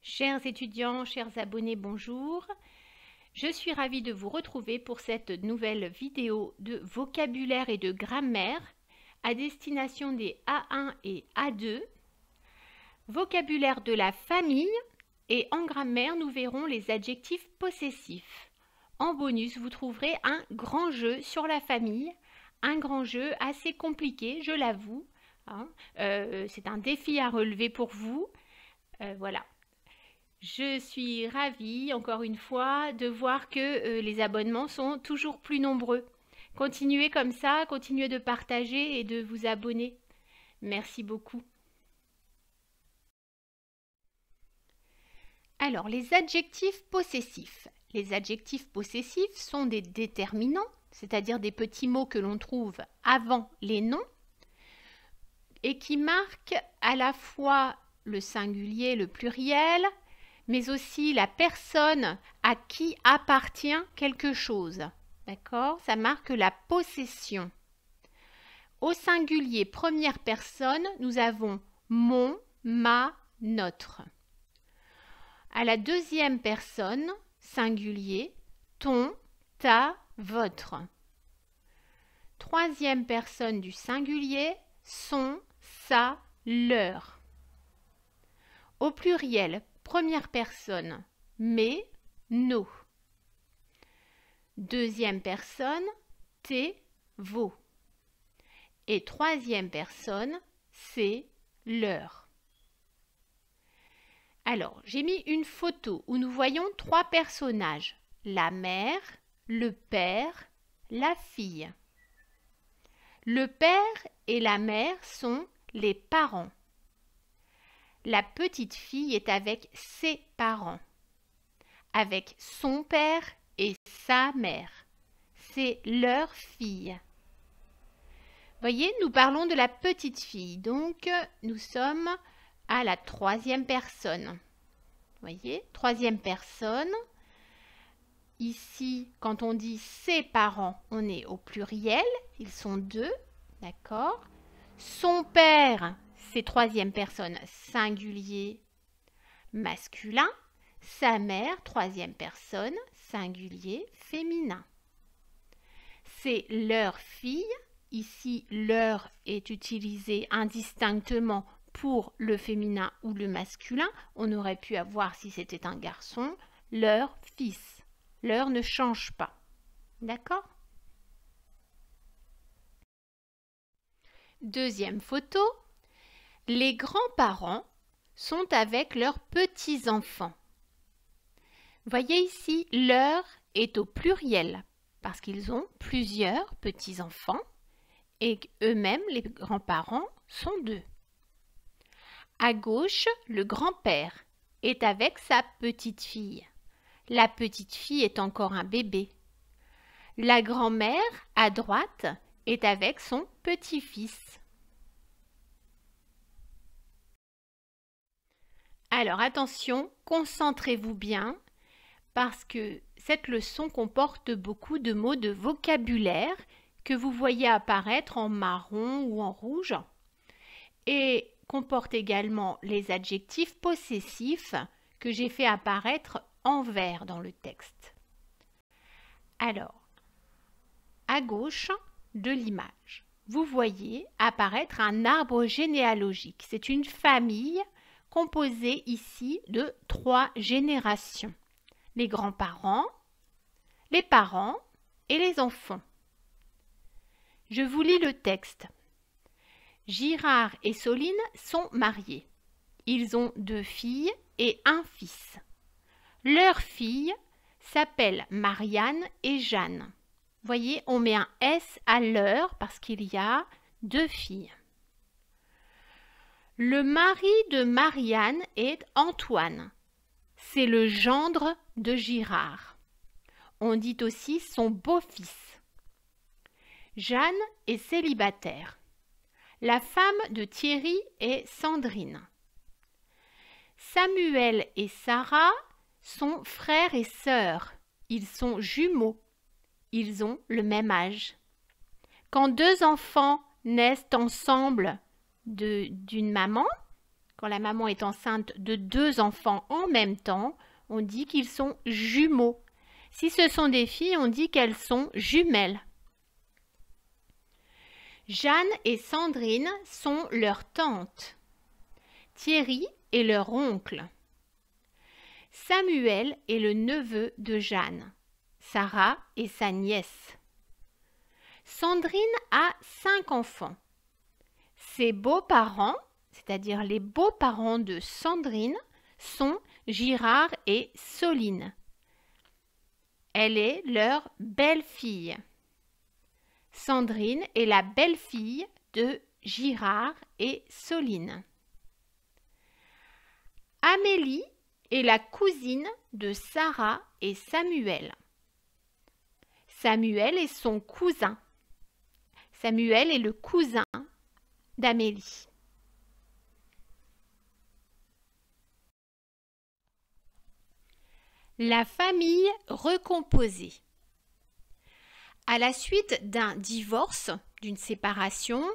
Chers étudiants, chers abonnés, bonjour. Je suis ravie de vous retrouver pour cette nouvelle vidéo de vocabulaire et de grammaire à destination des A1 et A2. Vocabulaire de la famille et en grammaire, nous verrons les adjectifs possessifs. En bonus, vous trouverez un grand jeu sur la famille, un grand jeu assez compliqué, je l'avoue. C'est un défi à relever pour vous. Voilà. Je suis ravie, encore une fois, de voir que les abonnements sont toujours plus nombreux. Continuez comme ça, continuez de partager et de vous abonner. Merci beaucoup. Alors, les adjectifs possessifs. Les adjectifs possessifs sont des déterminants, c'est-à-dire des petits mots que l'on trouve avant les noms et qui marquent à la fois le singulier, le pluriel, mais aussi la personne à qui appartient quelque chose. D'accord? Ça marque la possession. Au singulier première personne, nous avons mon, ma, notre. À la deuxième personne, singulier, ton, ta, votre. Troisième personne du singulier, son, sa, leur. Au pluriel, première personne, mes, nos. Deuxième personne, tes, vos. Et troisième personne, c'est, leur. Alors, j'ai mis une photo où nous voyons trois personnages, la mère, le père, la fille. Le père et la mère sont les parents. La petite fille est avec ses parents, avec son père et sa mère. C'est leur fille. Voyez, nous parlons de la petite fille, donc nous sommes à la troisième personne. Voyez, troisième personne. Ici, quand on dit ses parents, on est au pluriel, ils sont deux, d'accord? Son père, c'est troisième personne singulier masculin. Sa mère, troisième personne singulier féminin. C'est leur fille. Ici, leur est utilisé indistinctement pour le féminin ou le masculin. On aurait pu avoir, si c'était un garçon, leur fils. Leur ne change pas. D'accord? Deuxième photo. Les grands-parents sont avec leurs petits-enfants. Voyez ici, leur est au pluriel parce qu'ils ont plusieurs petits-enfants et eux-mêmes, les grands-parents, sont deux. À gauche, le grand-père est avec sa petite-fille. La petite-fille est encore un bébé. La grand-mère, à droite, est avec son petit-fils. Alors attention, concentrez-vous bien parce que cette leçon comporte beaucoup de mots de vocabulaire que vous voyez apparaître en marron ou en rouge et comporte également les adjectifs possessifs que j'ai fait apparaître en vert dans le texte. Alors, à gauche de l'image, vous voyez apparaître un arbre généalogique. C'est une famille composée ici de 3 générations. Les grands-parents, les parents et les enfants. Je vous lis le texte. Girard et Soline sont mariés. Ils ont 2 filles et un fils. Leurs filles s'appellent Marianne et Jeanne. Voyez, on met un S à leur parce qu'il y a 2 filles. Le mari de Marianne est Antoine. C'est le gendre de Girard. On dit aussi son beau-fils. Jeanne est célibataire. La femme de Thierry est Sandrine. Samuel et Sarah sont frères et sœurs. Ils sont jumeaux. Ils ont le même âge. Quand 2 enfants naissent ensemble d'une maman, Quand la maman est enceinte de 2 enfants en même temps, on dit qu'ils sont jumeaux. Si ce sont des filles, on dit qu'elles sont jumelles. Jeanne et Sandrine sont leurs tantes. Thierry est leur oncle. Samuel est le neveu de Jeanne. Sarah est sa nièce. Sandrine a 5 enfants. Ses beaux-parents, c'est-à-dire les beaux-parents de Sandrine, sont Girard et Soline. Elle est leur belle-fille. Sandrine est la belle-fille de Girard et Soline. Amélie est la cousine de Sarah et Samuel. Samuel est son cousin. Samuel est le cousin d'Amélie. La famille recomposée. À la suite d'un divorce, d'une séparation,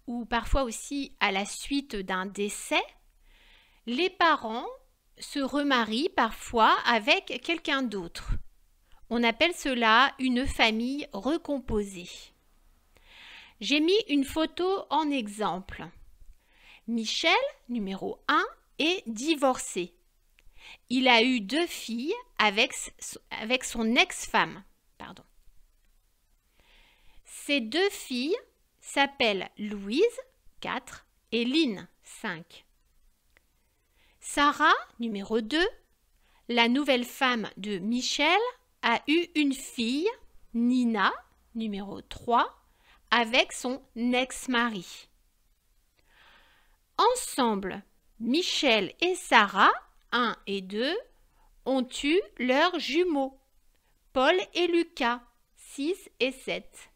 ou parfois aussi à la suite d'un décès, les parents se remarient parfois avec quelqu'un d'autre. On appelle cela une famille recomposée. J'ai mis une photo en exemple. Michel, numéro 1, est divorcé. Il a eu 2 filles avec son ex-femme. Ces 2 filles s'appellent Louise, 4, et Lynn, 5. Sarah, numéro 2, la nouvelle femme de Michel, a eu une fille, Nina, numéro 3, avec son ex-mari. Ensemble, Michel et Sarah, 1 et 2, ont eu leurs jumeaux, Paul et Lucas, 6 et 7.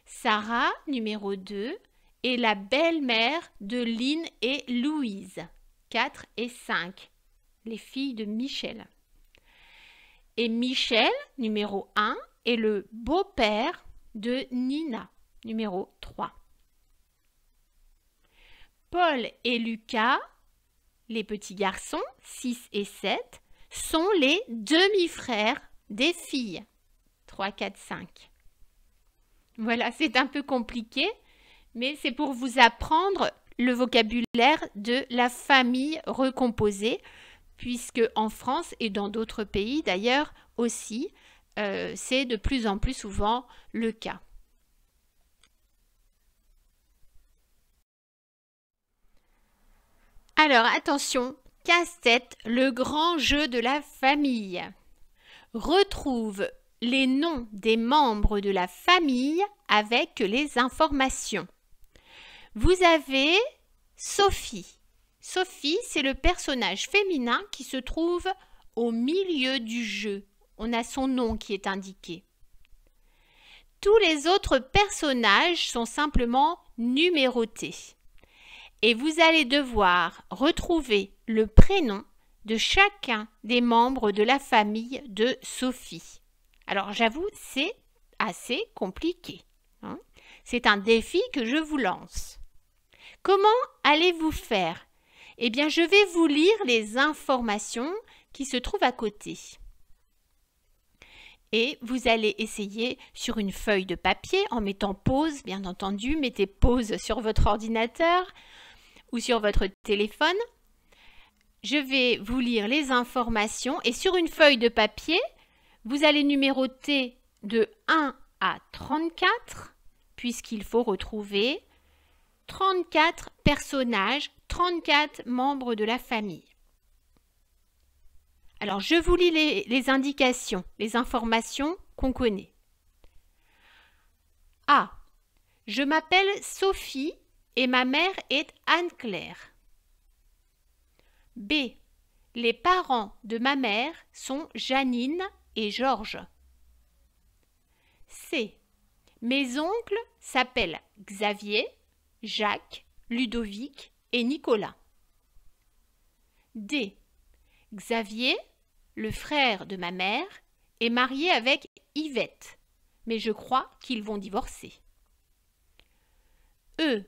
Sarah, numéro 2, est la belle-mère de Lynn et Louise, 4 et 5, les filles de Michel. Et Michel, numéro 1, est le beau-père de Nina, numéro 3. Paul et Lucas, les petits garçons, 6 et 7, sont les demi-frères des filles, 3, 4, 5. Voilà, c'est un peu compliqué, mais c'est pour vous apprendre le vocabulaire de la famille recomposée, puisque en France et dans d'autres pays d'ailleurs aussi, c'est de plus en plus souvent le cas. Alors attention, casse-tête, le grand jeu de la famille. Retrouve les noms des membres de la famille avec les informations. Vous avez Sophie. Sophie, c'est le personnage féminin qui se trouve au milieu du jeu. On a son nom qui est indiqué. Tous les autres personnages sont simplement numérotés. Et vous allez devoir retrouver le prénom de chacun des membres de la famille de Sophie. Alors j'avoue, c'est assez compliqué. C'est un défi que je vous lance. Comment allez-vous faire? Eh bien, je vais vous lire les informations qui se trouvent à côté. Et vous allez essayer sur une feuille de papier, en mettant pause, bien entendu, mettez pause sur votre ordinateur ou sur votre téléphone. Je vais vous lire les informations et sur une feuille de papier, vous allez numéroter de 1 à 34, puisqu'il faut retrouver 34 personnages, 34 membres de la famille. Alors, je vous lis les indications, les informations qu'on connaît. A. Je m'appelle Sophie et ma mère est Anne-Claire. B. Les parents de ma mère sont Janine et Georges. C. Mes oncles s'appellent Xavier, Jacques, Ludovic et Nicolas. D. Xavier, le frère de ma mère, est marié avec Yvette, mais je crois qu'ils vont divorcer. E.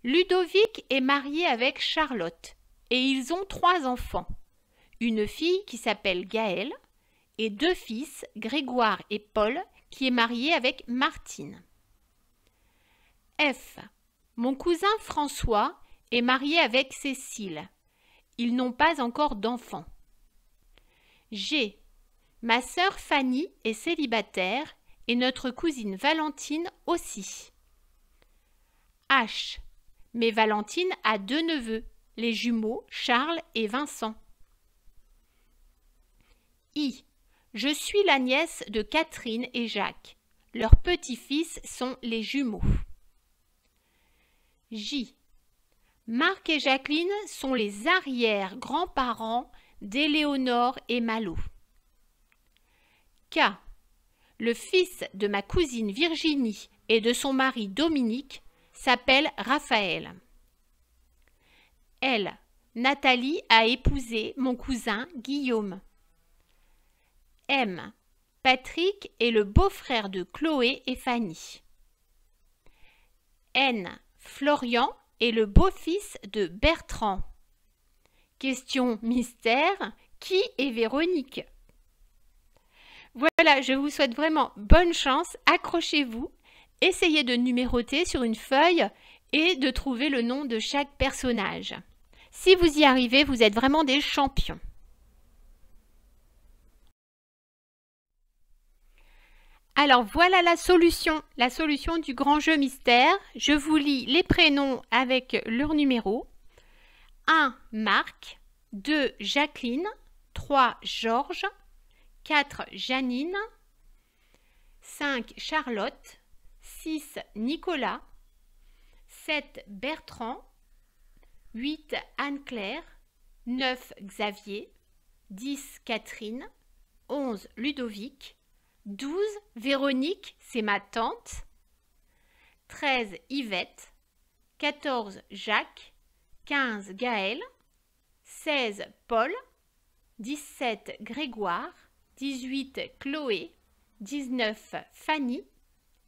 Ludovic est marié avec Charlotte et ils ont 3 enfants. Une fille qui s'appelle Gaëlle et 2 fils, Grégoire et Paul, qui est marié avec Martine. F. Mon cousin François est marié avec Cécile. Ils n'ont pas encore d'enfants. G. Ma sœur Fanny est célibataire et notre cousine Valentine aussi. H. Mais Valentine a 2 neveux, les jumeaux Charles et Vincent. I. Je suis la nièce de Catherine et Jacques. Leurs petits-fils sont les jumeaux. J. Marc et Jacqueline sont les arrière-grands-parents d'Éléonore et Malo. K. Le fils de ma cousine Virginie et de son mari Dominique s'appelle Raphaël. L. Nathalie a épousé mon cousin Guillaume. M. Patrick est le beau-frère de Chloé et Fanny. N. Florian est le beau-fils de Bertrand. Question mystère, qui est Véronique? Voilà, je vous souhaite vraiment bonne chance, accrochez-vous, essayez de numéroter sur une feuille et de trouver le nom de chaque personnage. Si vous y arrivez, vous êtes vraiment des champions. Alors voilà la solution du grand jeu mystère. Je vous lis les prénoms avec leur numéro. 1. Marc, 2. Jacqueline, 3. Georges, 4. Janine, 5. Charlotte, 6. Nicolas, 7. Bertrand, 8. Anne-Claire, 9. Xavier, 10. Catherine, 11. Ludovic, 12. Véronique, c'est ma tante, 13. Yvette, 14. Jacques, 15. Gaëlle, 16. Paul, 17. Grégoire, 18. Chloé, 19. Fanny,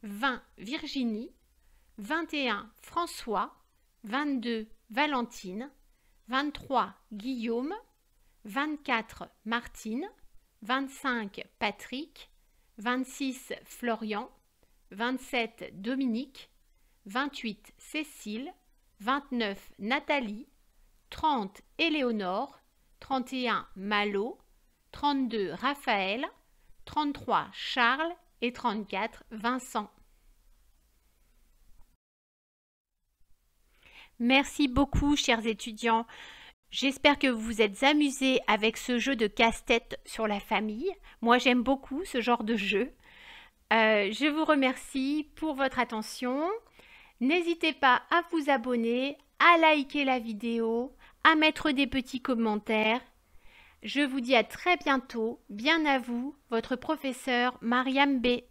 20. Virginie, 21. François, 22. Valentine, 23. Guillaume, 24. Martine, 25. Patrick, 26. Florian, 27. Dominique, 28. Cécile, 29. Nathalie, 30. Éléonore, 31. Malo, 32. Raphaël, 33. Charles et 34. Vincent. Merci beaucoup, chers étudiants. J'espère que vous vous êtes amusés avec ce jeu de casse-tête sur la famille. Moi, j'aime beaucoup ce genre de jeu. Je vous remercie pour votre attention. N'hésitez pas à vous abonner, à liker la vidéo, à mettre des petits commentaires. Je vous dis à très bientôt. Bien à vous, votre professeur Mariam B.